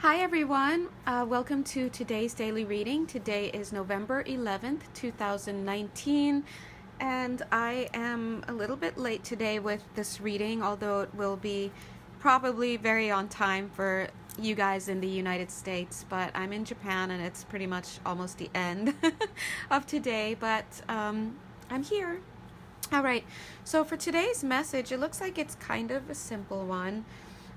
Hi everyone, welcome to today's daily reading. Today is November 11th, 2019, and I am a little bit late today with this reading, although it will be probably very on time for you guys in the United States, but I'm in Japan and it's pretty much almost the end of today, but I'm here. Alright, so for today's message, it looks like it's kind of a simple one.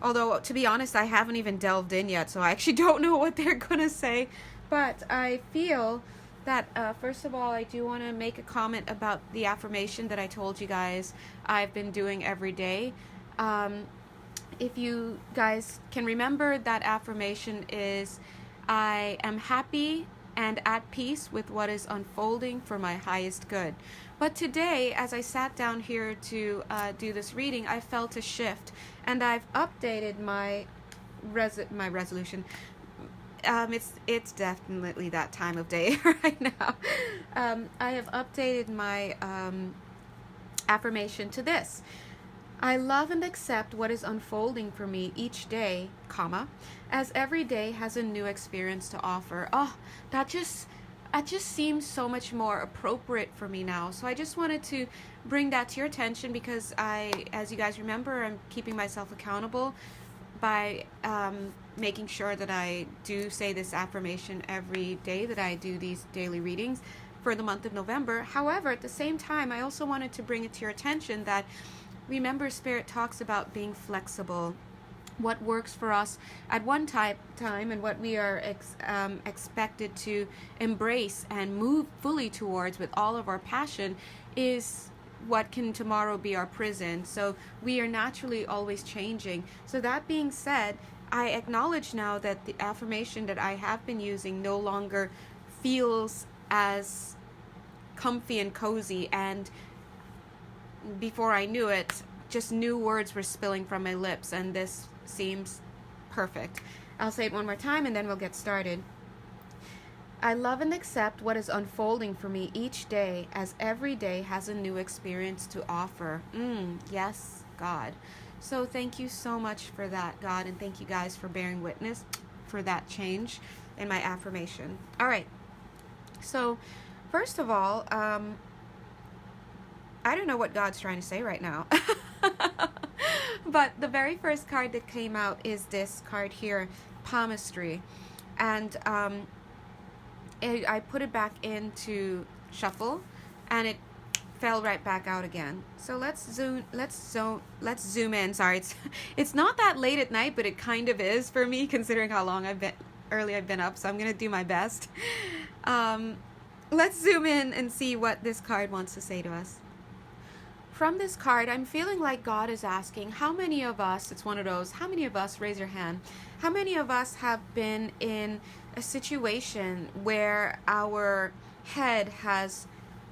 Although, to be honest, I haven't even delved in yet, so I actually don't know what they're going to say. But I feel that, first of all, I do want to make a comment about the affirmation that I told you guys I've been doing every day. If you guys can remember, that affirmation is, I am happy and at peace with what is unfolding for my highest good. But today, as I sat down here to do this reading, I felt a shift, and I've updated my resolution. It's definitely that time of day right now. I have updated my affirmation to this. I love and accept what is unfolding for me each day, as every day has a new experience to offer. Oh, that just seems so much more appropriate for me now. So I just wanted to bring that to your attention because as you guys remember, I'm keeping myself accountable by making sure that I do say this affirmation every day that I do these daily readings for the month of November. However, at the same time, I also wanted to bring it to your attention that remember, Spirit talks about being flexible. What works for us at one time and what we are expected to embrace and move fully towards with all of our passion is what can tomorrow be our prison. So we are naturally always changing. So that being said, I acknowledge now that the affirmation that I have been using no longer feels as comfy and cozy, and before I knew it, just new words were spilling from my lips, and this seems perfect. I'll say it one more time and then we'll get started. I love and accept what is unfolding for me each day, as every day has a new experience to offer. Yes, God. So thank you so much for that, God, and thank you guys for bearing witness for that change in my affirmation. All right. So first of all, I don't know what God's trying to say right now. But the very first card that came out is this card here, palmistry. And I put it back into shuffle and it fell right back out again. So let's zoom in. Sorry, it's not that late at night, but it kind of is for me considering how long early I've been up, so I'm going to do my best. Let's zoom in and see what this card wants to say to us. From this card, I'm feeling like God is asking, how many of us, it's one of those, how many of us, raise your hand, how many of us have been in a situation where our head has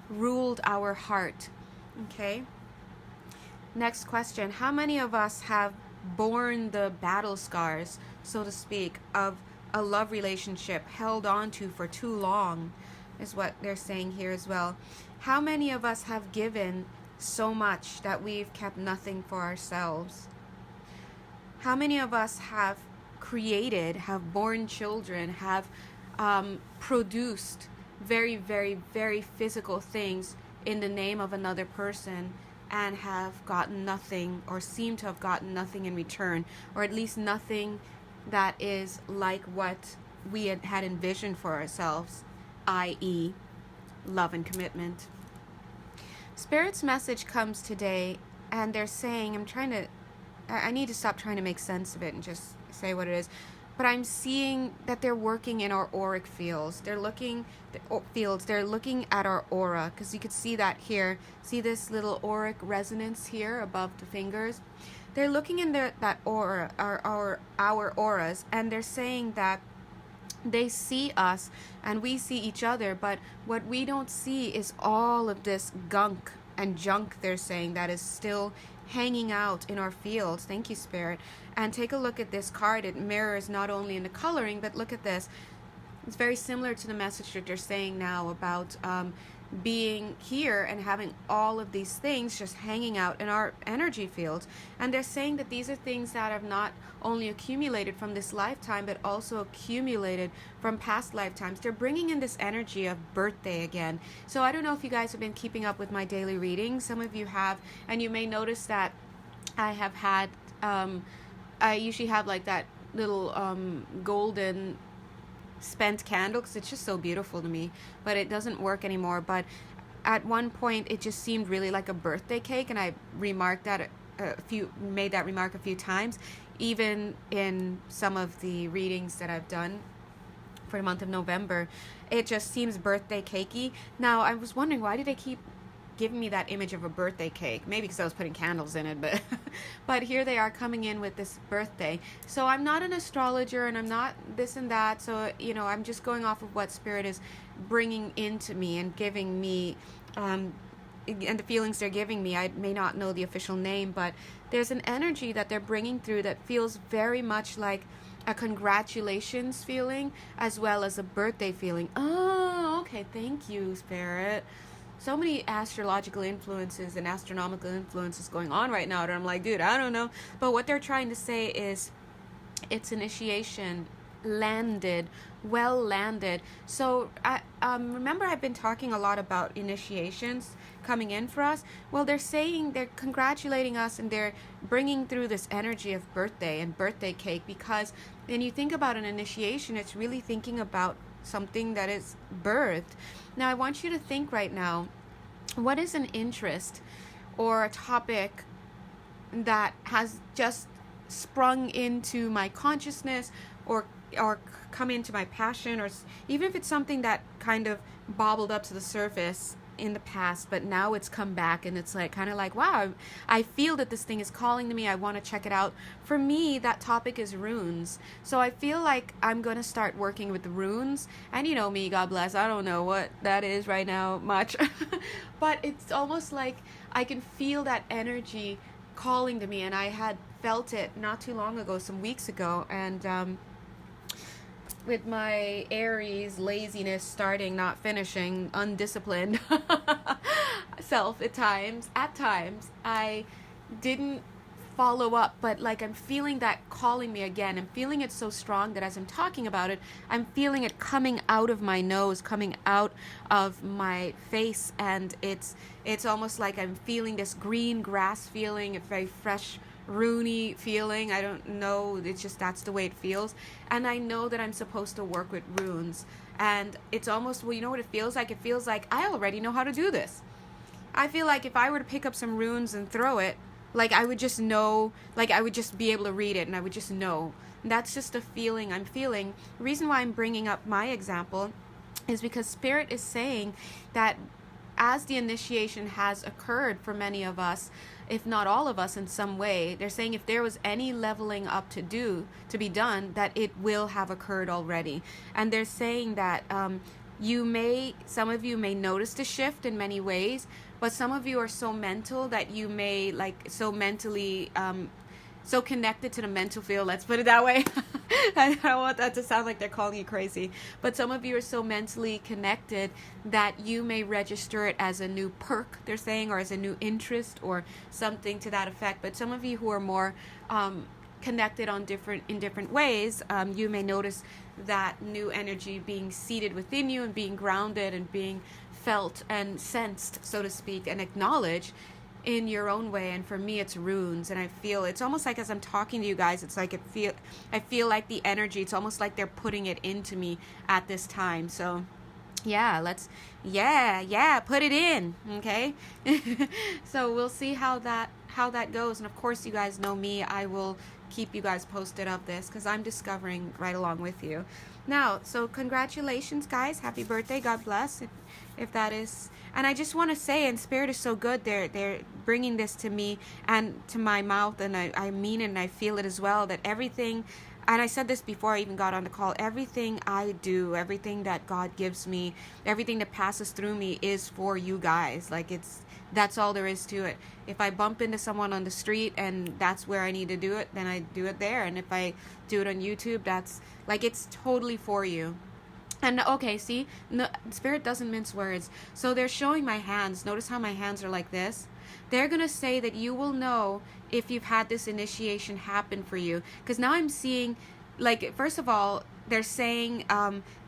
ruled our heart? Okay. Next question, how many of us have borne the battle scars, so to speak, of a love relationship held on to for too long, is what they're saying here as well. How many of us have given so much that we've kept nothing for ourselves? How many of us have created, have born children, have produced very, very, very physical things in the name of another person and have gotten nothing, or seem to have gotten nothing in return, or at least nothing that is like what we had envisioned for ourselves, i.e. love and commitment? Spirit's message comes today, and they're saying, I need to stop trying to make sense of it and just say what it is, but I'm seeing that they're working in our auric fields. They're looking at our aura, because you could see that here. See this little auric resonance here above the fingers? They're looking in that aura, our auras, and they're saying that they see us and we see each other, but what we don't see is all of this gunk and junk, they're saying, that is still hanging out in our fields. Thank you, Spirit. And take a look at this card. It mirrors not only in the coloring, but look at this. It's very similar to the message that they're saying now about being here and having all of these things just hanging out in our energy fields. And they're saying that these are things that have not only accumulated from this lifetime, but also accumulated from past lifetimes. They're bringing in this energy of birthday again. So I don't know if you guys have been keeping up with my daily readings. Some of you have, and you may notice that I have had, I usually have like that little golden spent candle, because it's just so beautiful to me, but it doesn't work anymore. But at one point it just seemed really like a birthday cake, and I remarked that made that remark a few times, even in some of the readings that I've done for the month of November. It just seems birthday cakey. Now I was wondering, why do they keep giving me that image of a birthday cake? Maybe because I was putting candles in it, but but here they are coming in with this birthday. So I'm not an astrologer, and I'm not this and that, so I'm just going off of what Spirit is bringing into me and giving me, and the feelings they're giving me. I may not know the official name, but there's an energy that they're bringing through that feels very much like a congratulations feeling as well as a birthday feeling. Oh, okay, thank you, Spirit. So many astrological influences and astronomical influences going on right now that I'm like, dude, I don't know. But what they're trying to say is it's initiation landed, well landed. So I remember I've been talking a lot about initiations coming in for us. Well, they're saying, they're congratulating us, and they're bringing through this energy of birthday and birthday cake, because when you think about an initiation, it's really thinking about something that is birthed. Now I want you to think right now, what is an interest or a topic that has just sprung into my consciousness, or come into my passion, or even if it's something that kind of bobbled up to the surface in the past, but now it's come back, and it's like kind of like, wow, I feel that this thing is calling to me, I want to check it out. For me, that topic is runes. So I feel like I'm going to start working with the runes, and me, God bless, I don't know what that is right now much but it's almost like I can feel that energy calling to me, and I had felt it not too long ago, some weeks ago, and with my Aries laziness starting, not finishing, undisciplined self at times, I didn't follow up, but like I'm feeling that calling me again. I'm feeling it so strong that as I'm talking about it, I'm feeling it coming out of my nose, coming out of my face, and it's almost like I'm feeling this green grass feeling, a very fresh, runey feeling. I don't know, it's just that's the way it feels. And I know that I'm supposed to work with runes, and it's almost, well, you know what it feels like? It feels like I already know how to do this. I feel like if I were to pick up some runes and throw it, like I would just know, like I would just be able to read it, and I would just know. And that's just a feeling I'm feeling. The reason why I'm bringing up my example is because Spirit is saying that as the initiation has occurred for many of us, if not all of us in some way, they're saying if there was any leveling up to be done, that it will have occurred already. And they're saying that some of you may notice the shift in many ways, but some of you are so mental that you may so mentally so connected to the mental field, let's put it that way. I don't want that to sound like they're calling you crazy, but some of you are so mentally connected that you may register it as a new perk, they're saying, or as a new interest or something to that effect. But some of you who are more connected in different ways, you may notice that new energy being seated within you and being grounded and being felt and sensed, so to speak, and acknowledged in your own way. And for me, it's runes, and I feel it's almost like as I'm talking to you guys, it's like I feel like the energy, it's almost like they're putting it into me at this time. So yeah, put it in, okay? So we'll see how that goes. And of course, you guys know me, I will keep you guys posted of this, because I'm discovering right along with you. Now, so congratulations, guys. Happy birthday. God bless. If that is, and I just want to say, and Spirit is so good, they're bringing this to me and to my mouth, and I mean it, and I feel it as well, that everything, and I said this before I even got on the call, everything I do, everything that God gives me, everything that passes through me is for you guys. Like that's all there is to it. If I bump into someone on the street and that's where I need to do it, then I do it there. And if I do it on YouTube, that's like, it's totally for you. And okay, see, no, Spirit doesn't mince words. So they're showing my hands. Notice how my hands are like this. They're going to say that you will know if you've had this initiation happen for you. Because now I'm seeing, like, first of all, they're saying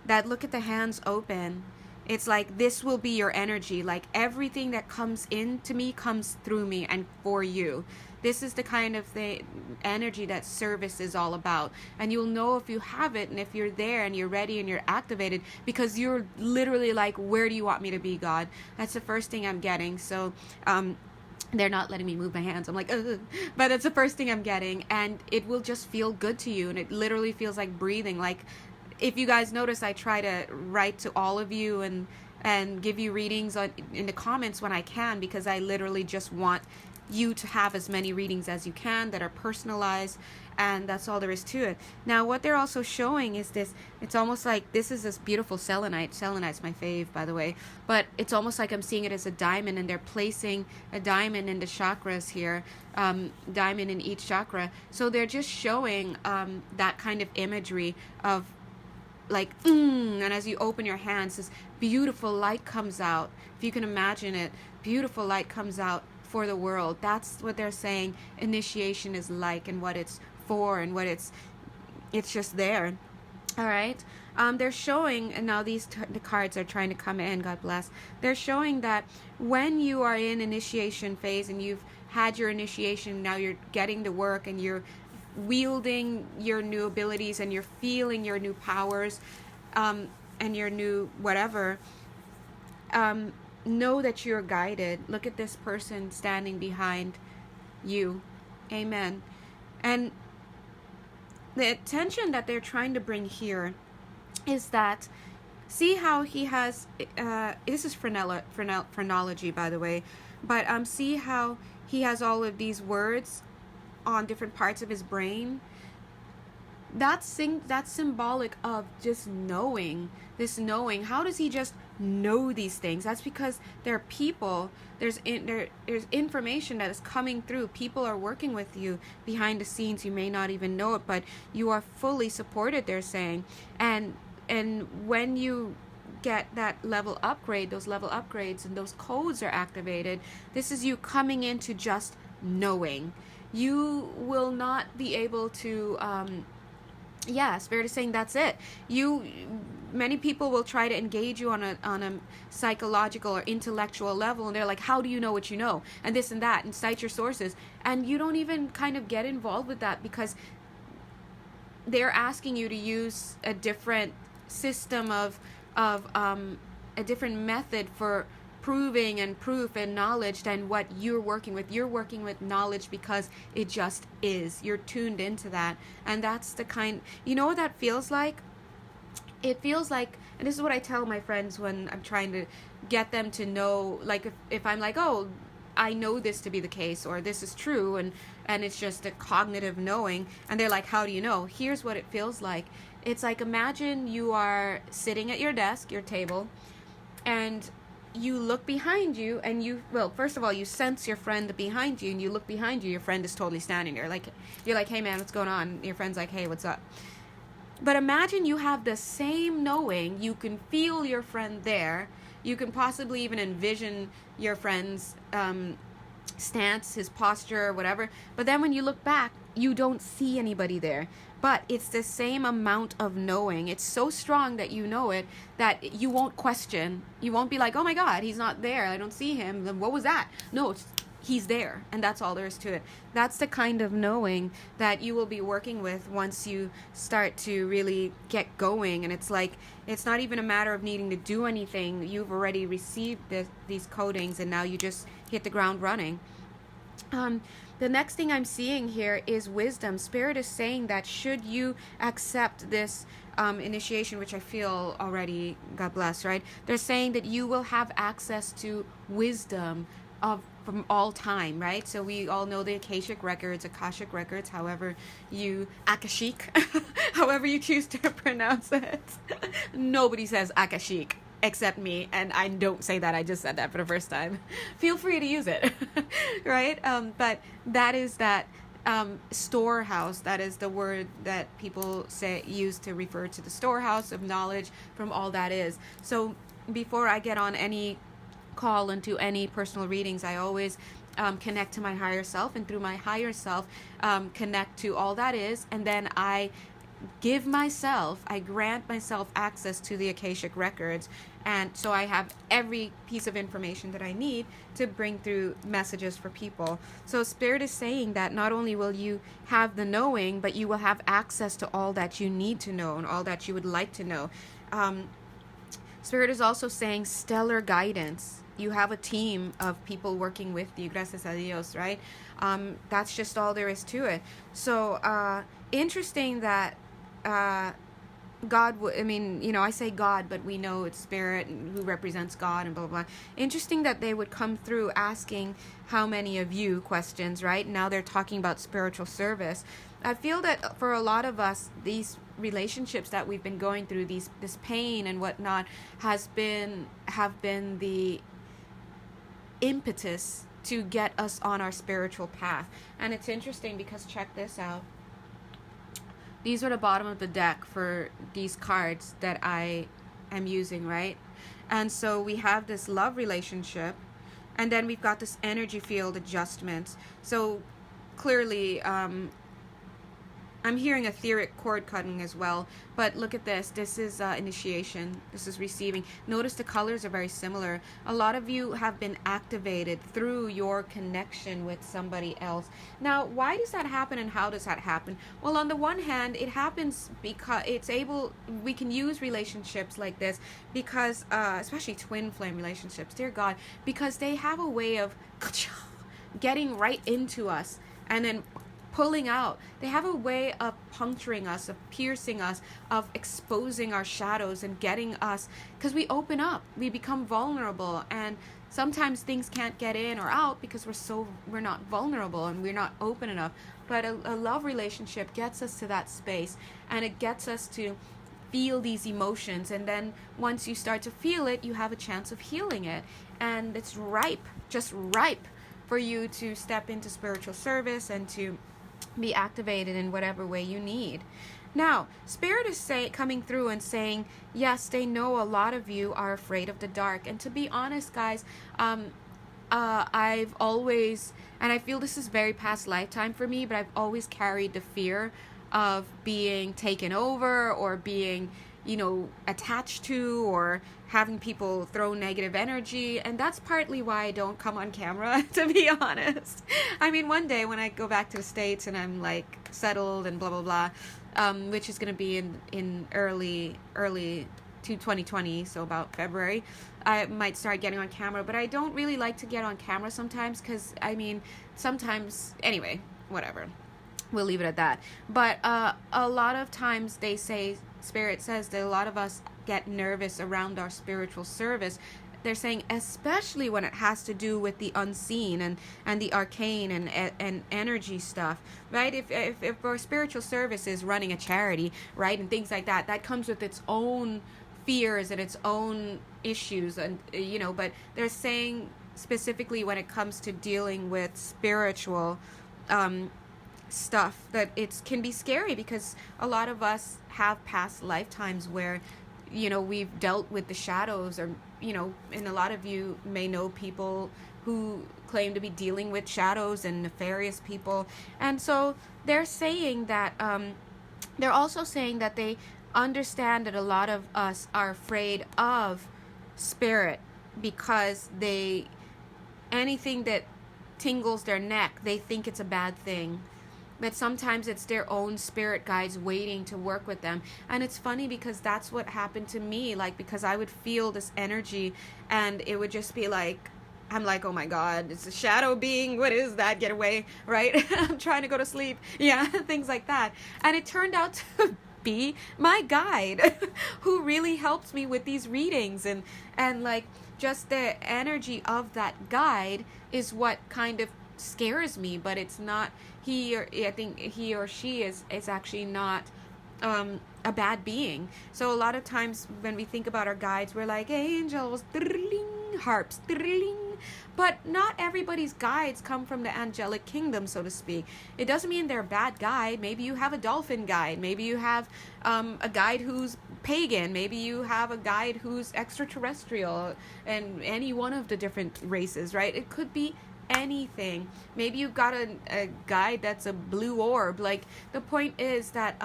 that look at the hands open. It's like this will be your energy. Like everything that comes into me comes through me and for you. This is the kind of energy that service is all about. And you'll know if you have it and if you're there and you're ready and you're activated, because you're literally like, where do you want me to be, God? That's the first thing I'm getting. So they're not letting me move my hands. I'm like, ugh. But that's the first thing I'm getting. And it will just feel good to you. And it literally feels like breathing. Like if you guys notice, I try to write to all of you and give you readings in the comments when I can, because I literally just want you to have as many readings as you can that are personalized, and that's all there is to it. Now what they're also showing is this, it's almost like this is this beautiful selenite. Selenite's my fave, by the way, but it's almost like I'm seeing it as a diamond, and they're placing a diamond in the chakras here, diamond in each chakra. So they're just showing that kind of imagery of like, and as you open your hands, this beautiful light comes out. If you can imagine it, beautiful light comes out for the world. That's what they're saying initiation is like, and what it's for, and what it's just there. All right. They're showing, and now the cards are trying to come in, God bless. They're showing that when you are in initiation phase and you've had your initiation, now you're getting to work and you're wielding your new abilities and you're feeling your new powers, and your new whatever, know that you're guided. Look at this person standing behind you. Amen. And the attention that they're trying to bring here is that, see how he has, this is phrenology, by the way, but see how he has all of these words on different parts of his brain. That's symbolic of just knowing. This knowing. How does he just know these things? That's because there are people, there's information that is coming through. People are working with you behind the scenes. You may not even know it, but you are fully supported, they're saying. And when you get that level upgrade, those level upgrades and those codes are activated, this is you coming into just knowing. You will not be able to Spirit is saying that's it. Many people will try to engage you on a psychological or intellectual level, and they're like, how do you know what you know, and this and that, and cite your sources, and you don't even kind of get involved with that, because they're asking you to use a different system of a different method for proving and proof and knowledge than what you're working with. You're working with knowledge because it just is. You're tuned into that. And that's the kind, you know what that feels like? It feels like, and this is what I tell my friends when I'm trying to get them to know, like if I'm like, oh, I know this to be the case, or this is true, and it's just a cognitive knowing, and they're like, how do you know? Here's what it feels like. It's like, imagine you are sitting at your desk, your table, and you look behind you, and first of all, you sense your friend behind you, and you look behind you, your friend is totally standing there. Like, you're like, hey man, what's going on? Your friend's like, hey, what's up? But imagine you have the same knowing. You can feel your friend there. You can possibly even envision your friend's stance, his posture, whatever. But then when you look back, you don't see anybody there. But it's the same amount of knowing. It's so strong that you know it, that you won't question. You won't be like, oh my God, he's not there. I don't see him. Then what was that? No, he's there. And that's all there is to it. That's the kind of knowing that you will be working with once you start to really get going. And it's like, it's not even a matter of needing to do anything. You've already received these codings, and now you just hit the ground running. The next thing I'm seeing here is wisdom. Spirit is saying that should you accept this initiation, which I feel already, God bless, right? They're saying that you will have access to wisdom from all time, right? So we all know the Akashic records, however you choose to pronounce it. Nobody says Akashic except me, and I don't say that. I just said that for the first time. Feel free to use it, right? But that is that storehouse. That is the word that people use to refer to the storehouse of knowledge from all that is. So before I get on any call into any personal readings, I always connect to my higher self, and through my higher self connect to all that is, and then I grant myself access to the Akashic records, and so I have every piece of information that I need to bring through messages for people. So Spirit is saying that not only will you have the knowing, but you will have access to all that you need to know and all that you would like to know. Spirit is also saying stellar guidance. You have a team of people working with you, gracias a Dios, right? That's just all there is to it. So interesting that God, I say God, but we know it's Spirit and who represents God and blah, blah, blah. Interesting that they would come through asking how many of you questions, right? Now they're talking about spiritual service. I feel that for a lot of us, these relationships that we've been going through, this pain and whatnot, have been the impetus to get us on our spiritual path. And it's interesting because check this out. These are the bottom of the deck for these cards that I am using, right? And so we have this love relationship, and then we've got this energy field adjustment. So clearly, I'm hearing etheric cord cutting as well, but look at this. This is initiation. This is receiving. Notice the colors are very similar. A lot of you have been activated through your connection with somebody else. Now, why does that happen and how does that happen? Well, on the one hand, it happens because we can use relationships like this because, especially twin flame relationships, dear God, because they have a way of getting right into us and then pulling out. They have a way of puncturing us, of piercing us, of exposing our shadows and getting us, because we open up, we become vulnerable, and sometimes things can't get in or out because we're not vulnerable and we're not open enough. But a love relationship gets us to that space, and it gets us to feel these emotions, and then once you start to feel it, you have a chance of healing it, and it's just ripe for you to step into spiritual service and to be activated in whatever way you need. Now, Spirit is coming through and saying, yes, they know a lot of you are afraid of the dark. And to be honest, guys, I've always, and I feel this is very past lifetime for me, but I've always carried the fear of being taken over or being, attached to, or having people throw negative energy, and that's partly why I don't come on camera, to be honest. I mean, one day when I go back to the States and I'm like settled and blah blah blah, which is going to be in early to 2020, so about February, I might start getting on camera, but I don't really like to get on camera sometimes because, sometimes, anyway, whatever. We'll leave it at that. But a lot of times Spirit says that a lot of us get nervous around our spiritual service. They're saying especially when it has to do with the unseen and the arcane and energy stuff, right? If our spiritual service is running a charity, right, and things like that, that comes with its own fears and its own issues, and but they're saying specifically when it comes to dealing with spiritual stuff that it can be scary, because a lot of us have past lifetimes where we've dealt with the shadows, or and a lot of you may know people who claim to be dealing with shadows and nefarious people. And so they're saying that they're also saying that they understand that a lot of us are afraid of Spirit because anything that tingles their neck, they think it's a bad thing. But sometimes it's their own spirit guides waiting to work with them. And it's funny because that's what happened to me, because I would feel this energy and it would just be like, I'm like, oh my God, it's a shadow being, what is that, get away, right? I'm trying to go to sleep, yeah, things like that. And it turned out to be my guide who really helps me with these readings, and just the energy of that guide is what kind of scares me, but it's not I think he or she is actually not a bad being. So a lot of times when we think about our guides, we're like angels, harps, But not everybody's guides come from the angelic kingdom, so to speak. It doesn't mean they're a bad guide. Maybe you have a dolphin guide. Maybe you have a guide who's pagan. Maybe you have a guide who's extraterrestrial, and any one of the different races, right? It could be anything. Maybe you've got a guide that's a blue orb. Like, the point is that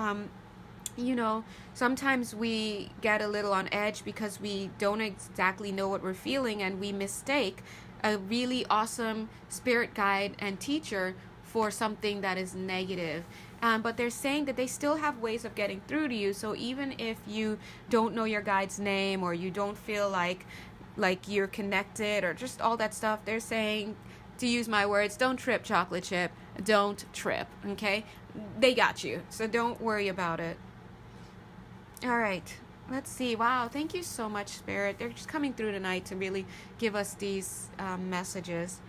sometimes we get a little on edge because we don't exactly know what we're feeling, and we mistake a really awesome spirit guide and teacher for something that is negative. But they're saying that they still have ways of getting through to you. So even if you don't know your guide's name, or you don't feel like you're connected, or just all that stuff, they're saying, to use my words, don't trip, chocolate chip. Don't trip, okay? They got you, so don't worry about it. All right, let's see. Wow, thank you so much, Spirit. They're just coming through tonight to really give us these messages.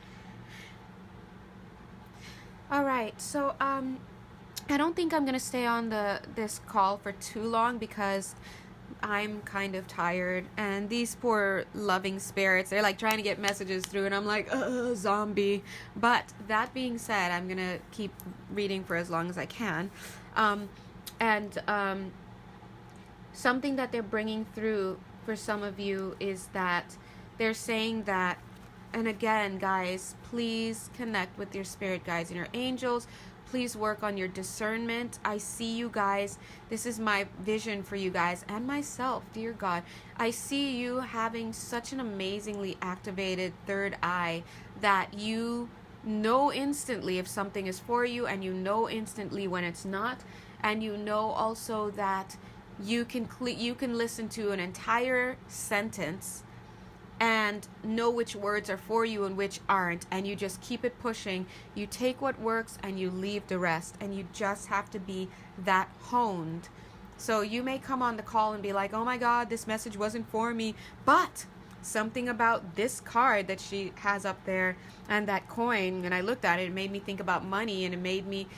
All right, so I don't think I'm gonna stay on this call for too long, because I'm kind of tired, and these poor loving spirits, they're like trying to get messages through, and I'm like, zombie. But that being said, I'm gonna keep reading for as long as I can. Something that they're bringing through for some of you is that they're saying that, and again, guys, please connect with your spirit guides and your angels. Please work on your discernment. I see you guys. This is my vision for you guys and myself, dear God. I see you having such an amazingly activated third eye that you know instantly if something is for you, and you know instantly when it's not. And you know also that you can listen to an entire sentence and know which words are for you and which aren't, and you just keep it pushing. You take what works and you leave the rest, and you just have to be that honed. So you may come on the call and be like, oh my God, this message wasn't for me, but something about this card that she has up there and that coin, and I looked at it, it made me think about money, and it made me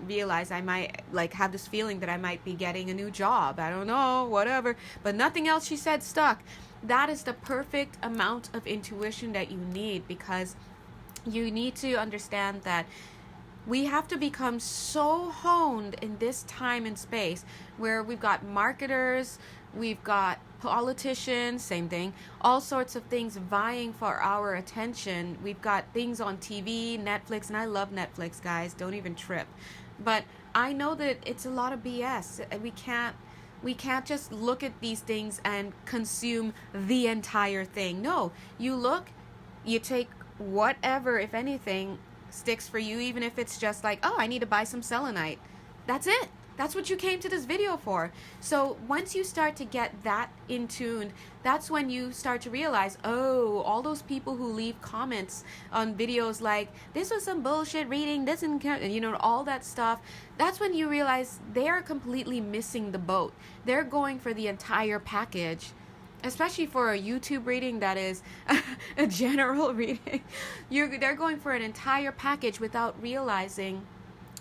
realize I might have this feeling that I might be getting a new job. I don't know, whatever, but nothing else she said stuck. That is the perfect amount of intuition that you need, because you need to understand that we have to become so honed in this time and space where we've got marketers, we've got politicians, same thing, all sorts of things vying for our attention. We've got things on TV, Netflix, and I love Netflix, guys, don't even trip. But I know that it's a lot of BS. We can't just look at these things and consume the entire thing. No, you look, you take whatever, if anything, sticks for you, even if it's just like, oh, I need to buy some selenite. That's it. That's what you came to this video for. So once you start to get that in tune, that's when you start to realize, oh, all those people who leave comments on videos like, this was some bullshit reading, this and all that stuff, that's when you realize they're completely missing the boat. They're going for the entire package. Especially for a YouTube reading that is a general reading. They're going for an entire package without realizing,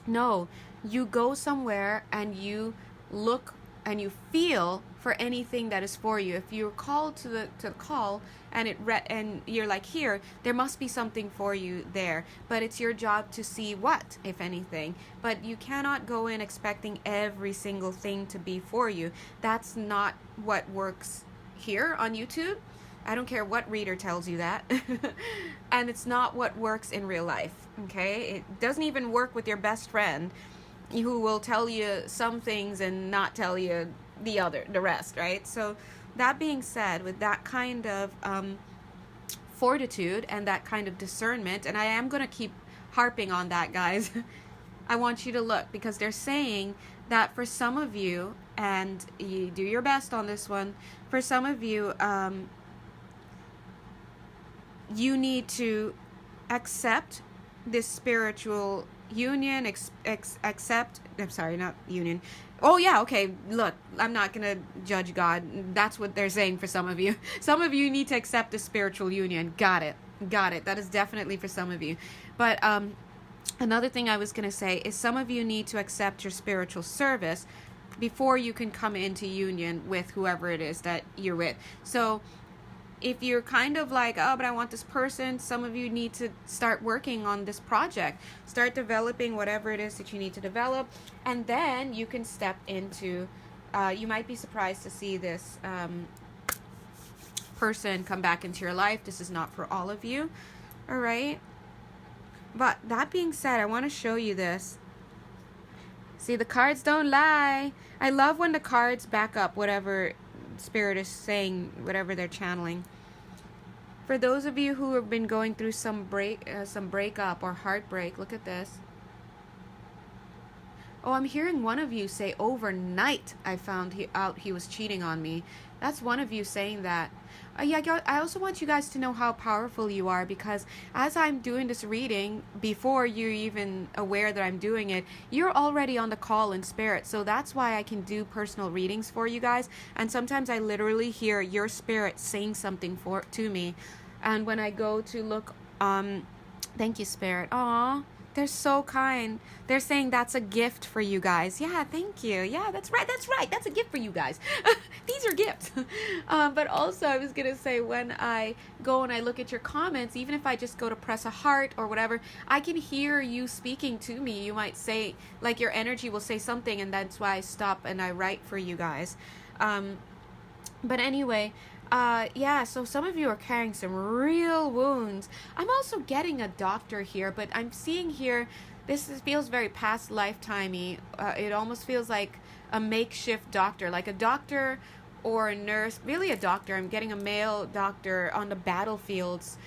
no, you go somewhere and you look and you feel for anything that is for you. If you're called to the call and and you're like, here, there must be something for you there. But it's your job to see what, if anything. But you cannot go in expecting every single thing to be for you. That's not what works here on YouTube. I don't care what reader tells you that. And it's not what works in real life, okay? It doesn't even work with your best friend, who will tell you some things and not tell you the rest, right? So that being said, with that kind of fortitude and that kind of discernment, and I am going to keep harping on that, guys, I want you to look, because they're saying that for some of you, and you do your best on this one, for some of you, you need to accept this spiritual union, accept, I'm sorry, not union. Oh yeah, okay, look, I'm not gonna judge God. That's what they're saying for some of you. Some of you need to accept the spiritual union. Got it. That is definitely for some of you. But another thing I was gonna say is some of you need to accept your spiritual service before you can come into union with whoever it is that you're with. So if you're kind of like, oh, but I want this person, some of you need to start working on this project. Start developing whatever it is that you need to develop. And then you can step into, you might be surprised to see this person come back into your life. This is not for all of you. All right. But that being said, I want to show you this. See, the cards don't lie. I love when the cards back up whatever Spirit is saying, whatever they're channeling. For those of you who have been going through some breakup or heartbreak, look at this. Oh, I'm hearing one of you say, overnight I found out he was cheating on me. That's one of you saying that. Yeah, I also want you guys to know how powerful you are, because as I'm doing this reading, before you're even aware that I'm doing it, you're already on the call in spirit. So that's why I can do personal readings for you guys. And sometimes I literally hear your spirit saying something to me. And when I go to look, thank you, Spirit. Aw. They're so kind. They're saying that's a gift for you guys. Yeah, thank you. Yeah, that's right. That's right. That's a gift for you guys. These are gifts. But also, I was going to say, when I go and I look at your comments, even if I just go to press a heart or whatever, I can hear you speaking to me. You might say, like, your energy will say something, and that's why I stop and I write for you guys. But anyway, yeah, so some of you are carrying some real wounds. I'm also getting a doctor here, but I'm seeing here, feels very past lifetimey. It almost feels like a makeshift doctor, like a doctor or a nurse, really a doctor. I'm getting a male doctor on the battlefields.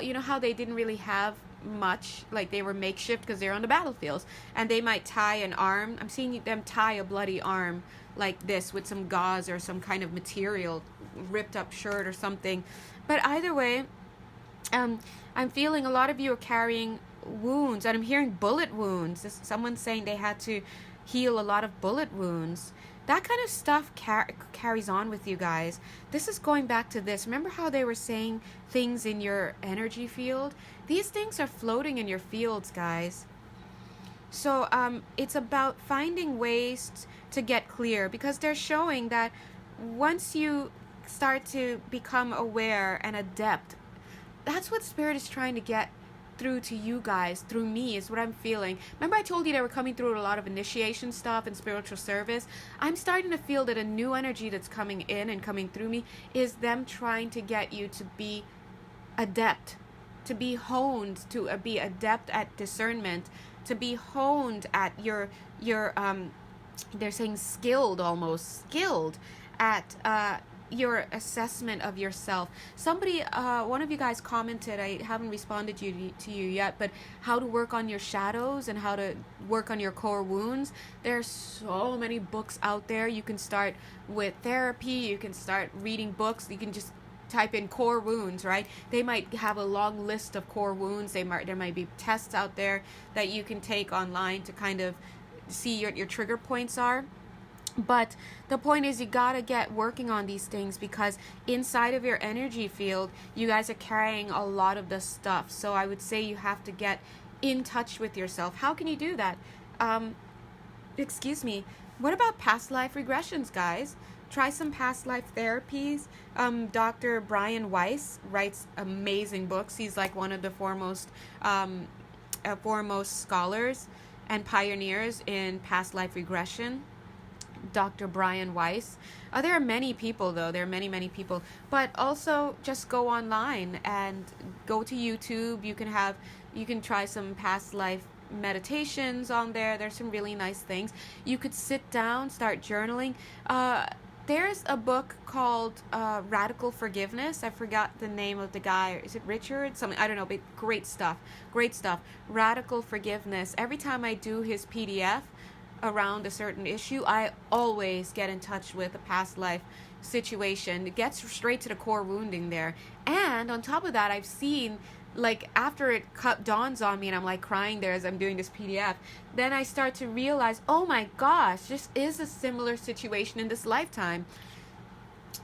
You know how they didn't really have much, like they were makeshift because they're on the battlefields, and they might tie an arm. I'm seeing them tie a bloody arm like this with some gauze or some kind of material, ripped up shirt or something. But either way, I'm feeling a lot of you are carrying wounds, and I'm hearing bullet wounds. Someone's saying they had to heal a lot of bullet wounds. That kind of stuff carries on with you guys. This is going back to this. Remember how they were saying things in your energy field? These things are floating in your fields, guys. So it's about finding ways to get clear, because they're showing that once you start to become aware and adept, that's what Spirit is trying to get through to you guys, through me, is what I'm feeling. Remember I told you they were coming through a lot of initiation stuff and spiritual service? I'm starting to feel that a new energy that's coming in and coming through me is them trying to get you to be adept, to be honed, to be adept at discernment, to be honed at your they're saying skilled, almost skilled at your assessment of yourself. Somebody, one of you guys commented, I haven't responded to you yet, but how to work on your shadows and how to work on your core wounds. There's so many books out there. You can start with therapy, you can start reading books, you can just type in core wounds, right? They might have a long list of core wounds. There might be tests out there that you can take online to kind of see your trigger points are. But the point is, you gotta get working on these things, because inside of your energy field, you guys are carrying a lot of the stuff. So I would say you have to get in touch with yourself. How can you do that? Excuse me. What about past life regressions, guys? Try some past life therapies. Dr. Brian Weiss writes amazing books. He's like one of the foremost scholars and pioneers in past life regression. Dr. Brian Weiss. There are many people, though. There are many, many people. But also just go online and go to YouTube. You can try some past life meditations on there. There's some really nice things. You could sit down, start journaling. There's a book called Radical Forgiveness. I forgot the name of the guy. Is it Richard? Something, I don't know, but great stuff. Great stuff. Radical Forgiveness. Every time I do his PDF around a certain issue, I always get in touch with a past life situation. It gets straight to the core wounding there. And on top of that, I've seen, like, after it dawns on me and I'm like crying there as I'm doing this PDF, then I start to realize, oh my gosh, this is a similar situation in this lifetime,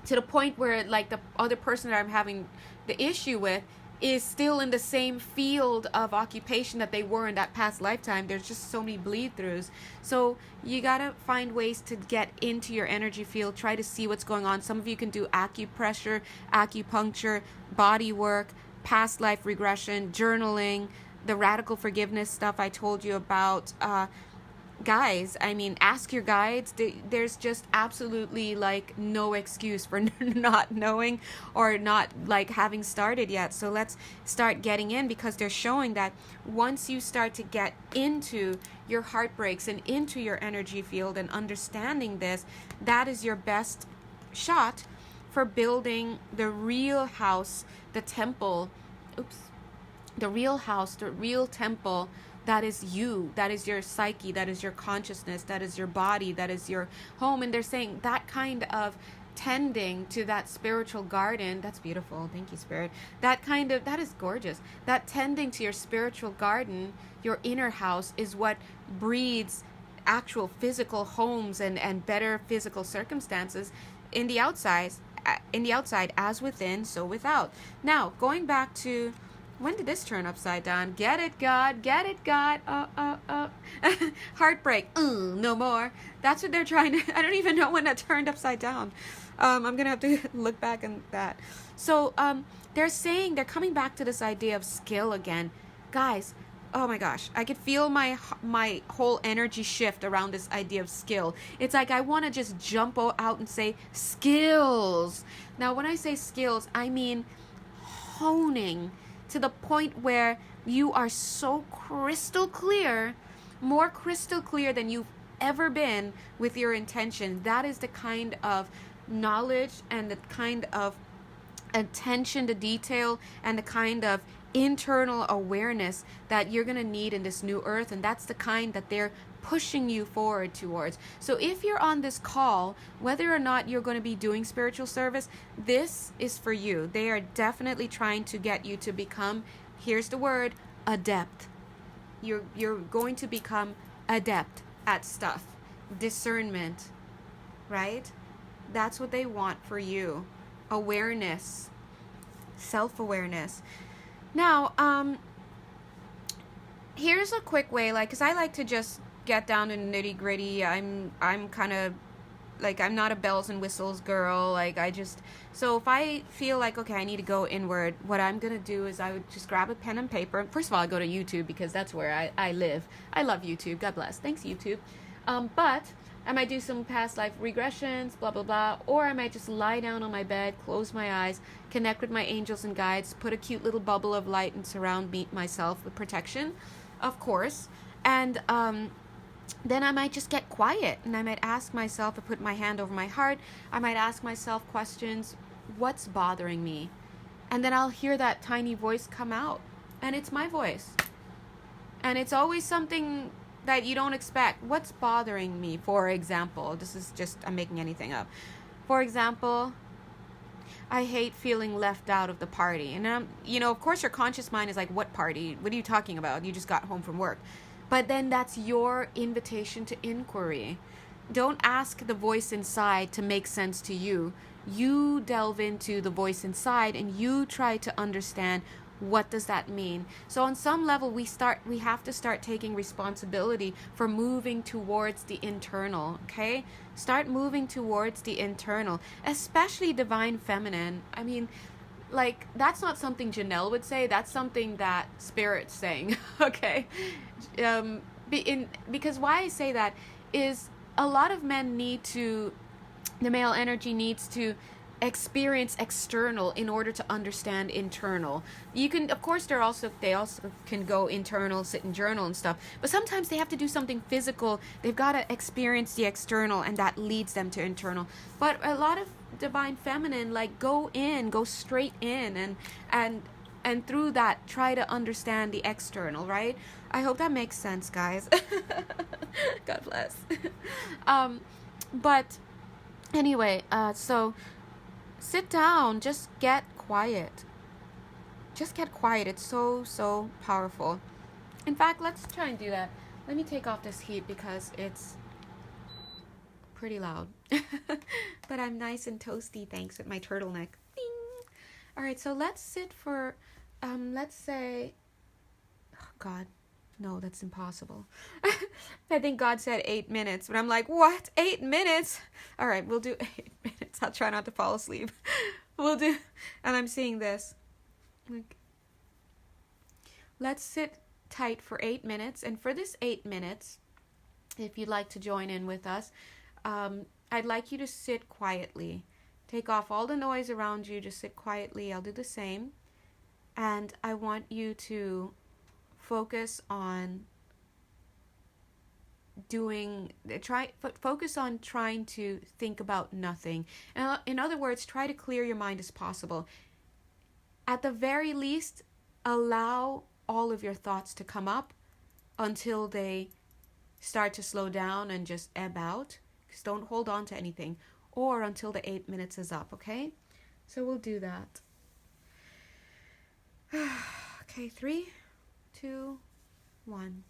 to the point where, like, the other person that I'm having the issue with is still in the same field of occupation that they were in that past lifetime. There's just so many bleed throughs. So you gotta find ways to get into your energy field, try to see what's going on. Some of you can do acupressure, acupuncture, body work, past life regression, journaling, the radical forgiveness stuff I told you about. Guys, I mean, ask your guides. There's just absolutely like no excuse for not knowing or not like having started yet. So let's start getting in, because they're showing that once you start to get into your heartbreaks and into your energy field and understanding this, that is your best shot for building the real house, the temple. The real house, the real temple. That is you, that is your psyche, that is your consciousness, that is your body, that is your home. And they're saying that kind of tending to that spiritual garden, that's beautiful, thank you, Spirit. That is gorgeous. That tending to your spiritual garden, your inner house, is what breeds actual physical homes and better physical circumstances in the outside, as within, so without. Now, going back to, when did this turn upside down? Get it, God. Get it, God. Heartbreak. No more. That's what they're trying to... I don't even know when that turned upside down. I'm going to have to look back on that. So they're saying, they're coming back to this idea of skill again. Guys, oh my gosh. I could feel my whole energy shift around this idea of skill. It's like I want to just jump out and say skills. Now, when I say skills, I mean honing to the point where you are so crystal clear, more crystal clear than you've ever been with your intention. That is the kind of knowledge and the kind of attention to detail and the kind of internal awareness that you're going to need in this new earth. And that's the kind that they're pushing you forward towards. So if you're on this call, whether or not you're going to be doing spiritual service, this is for you. They are definitely trying to get you to become, here's the word, adept. You're going to become adept at stuff. Discernment, right? That's what they want for you. Awareness. Self-awareness. Now, here's a quick way, like, because I like to just get down to nitty gritty. I'm kind of like, I'm not a bells and whistles girl. Like, so if I feel like, okay, I need to go inward, what I'm going to do is I would just grab a pen and paper. First of all, I go to YouTube, because that's where I live. I love YouTube. God bless. Thanks, YouTube. But I might do some past life regressions, blah, blah, blah. Or I might just lie down on my bed, close my eyes, connect with my angels and guides, put a cute little bubble of light and surround myself with protection, of course. And then I might just get quiet, and I might ask myself, I put my hand over my heart, I might ask myself questions, what's bothering me? And then I'll hear that tiny voice come out, and it's my voice. And it's always something that you don't expect. What's bothering me? For example, this is just, I'm making anything up. For example, I hate feeling left out of the party. And of course your conscious mind is like, what party? What are you talking about? You just got home from work. But then that's your invitation to inquiry. Don't ask the voice inside to make sense to you. You delve into the voice inside and you try to understand, what does that mean? So on some level, we have to start taking responsibility for moving towards the internal, okay? Start moving towards the internal, especially divine feminine. I mean, like, that's not something Jonelle would say. That's something that Spirit's saying, okay? Because why I say that is a lot of men the male energy needs to experience external in order to understand internal. You can, of course, they also can go internal, sit and journal and stuff, but sometimes they have to do something physical. They've got to experience the external, and that leads them to internal. But a lot of divine feminine, like, go straight in and through that try to understand the external, right? I hope that makes sense, guys. God bless. But anyway, so sit down, just get quiet. Just get quiet. It's so powerful. In fact, let's try and do that. Let me take off this heat because it's pretty loud. But I'm nice and toasty, thanks, with my turtleneck. Ding. All right, so let's sit for let's say, oh God, no, that's impossible. I think God said 8 minutes, but I'm like, what? 8 minutes? All right, we'll do 8 minutes. I'll try not to fall asleep. We'll do, and I'm seeing this. Like, let's sit tight for 8 minutes, and for this 8 minutes, if you'd like to join in with us, I'd like you to sit quietly. Take off all the noise around you. Just sit quietly. I'll do the same. And I want you to focus on focus on trying to think about nothing. In other words, try to clear your mind as possible. At the very least, allow all of your thoughts to come up until they start to slow down and just ebb out. Just don't hold on to anything. Or until the 8 minutes is up, okay? So we'll do that. Okay, 3, 2, 1.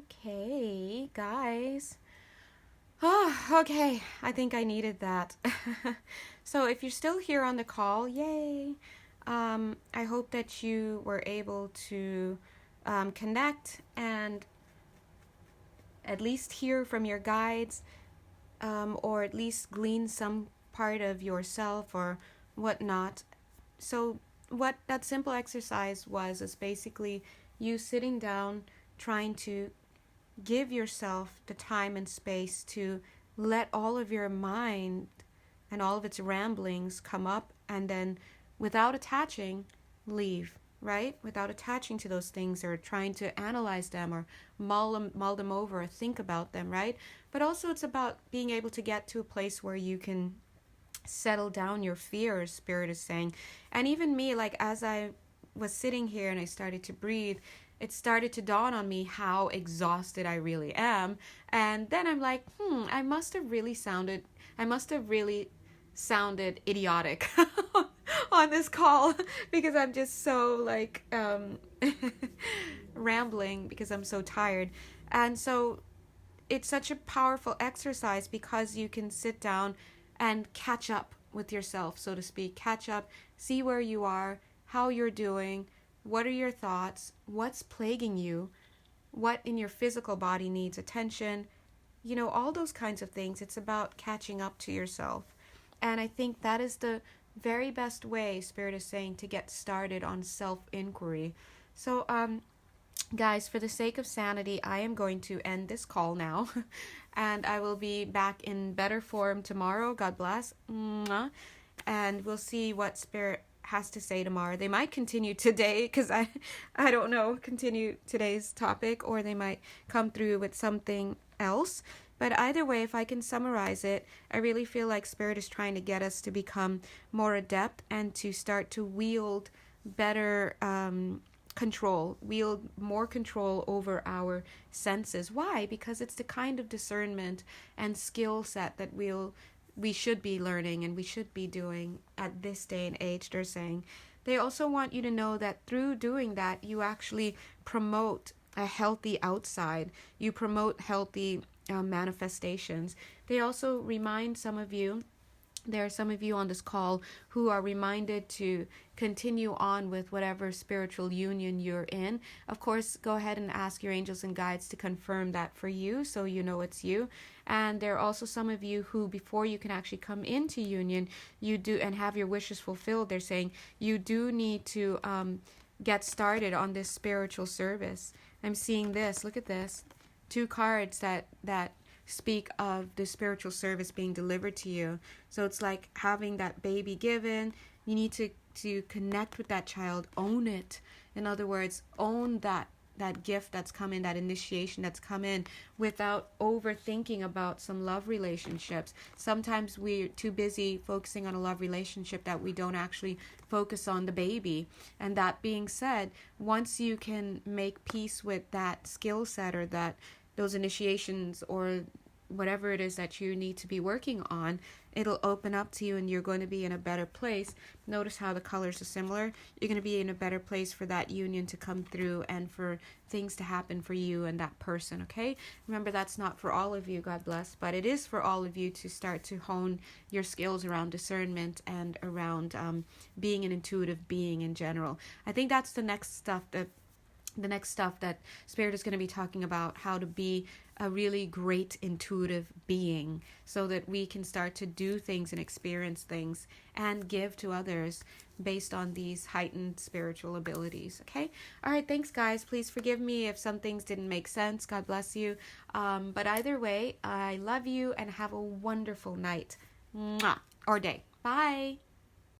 Okay, guys. Oh, okay. I think I needed that. So if you're still here on the call, yay. I hope that you were able to connect and at least hear from your guides, or at least glean some part of yourself or whatnot. So what that simple exercise was is basically you sitting down, trying to give yourself the time and space to let all of your mind and all of its ramblings come up, and then without attaching, leave, right? Without attaching to those things or trying to analyze them or mull them over or think about them, right? But also it's about being able to get to a place where you can settle down your fears, Spirit is saying. And even me, like as I was sitting here and I started to breathe, it started to dawn on me how exhausted I really am. And then I'm like, I must have really sounded idiotic on this call because I'm just so like rambling because I'm so tired. And so it's such a powerful exercise because you can sit down and catch up with yourself, so to speak. Catch up, see where you are, how you're doing, what are your thoughts, what's plaguing you, what in your physical body needs attention, all those kinds of things. It's about catching up to yourself. And I think that is the very best way, Spirit is saying, to get started on self-inquiry. So, guys, for the sake of sanity, I am going to end this call now. And I will be back in better form tomorrow. God bless. Mwah. And we'll see what Spirit has to say tomorrow. They might continue today because I don't know, continue today's topic, or they might come through with something else. But either way, if I can summarize it, I really feel like Spirit is trying to get us to become more adept and to start to wield better wield more control over our senses. Why? Because it's the kind of discernment and skill set that we should be learning and we should be doing at this day and age, they're saying. They also want you to know that through doing that, you actually promote a healthy outside. You promote healthy manifestations. They also remind some of you, there are some of you on this call who are reminded to continue on with whatever spiritual union you're in. Of course, go ahead and ask your angels and guides to confirm that for you, so you know it's you. And there are also some of you who, before you can actually come into union, you do and have your wishes fulfilled, they're saying you do need to get started on this spiritual service. I'm seeing this. Look at this. 2 cards that speak of the spiritual service being delivered to you. So it's like having that baby given. You need to connect with that child, own it. In other words, own that gift that's come in, that initiation that's come in, without overthinking about some love relationships. Sometimes we're too busy focusing on a love relationship that we don't actually focus on the baby. And that being said, once you can make peace with that skill set or those initiations or whatever it is that you need to be working on, it'll open up to you and you're going to be in a better place. Notice how the colors are similar. You're going to be in a better place for that union to come through and for things to happen for you and that person, okay? Remember, that's not for all of you, God bless, but it is for all of you to start to hone your skills around discernment and around being an intuitive being in general. I think that's the next stuff that Spirit is going to be talking about, how to be a really great intuitive being so that we can start to do things and experience things and give to others based on these heightened spiritual abilities. Okay? All right. Thanks, guys. Please forgive me if some things didn't make sense. God bless you. But either way, I love you and have a wonderful night. Mwah. Or day. Bye.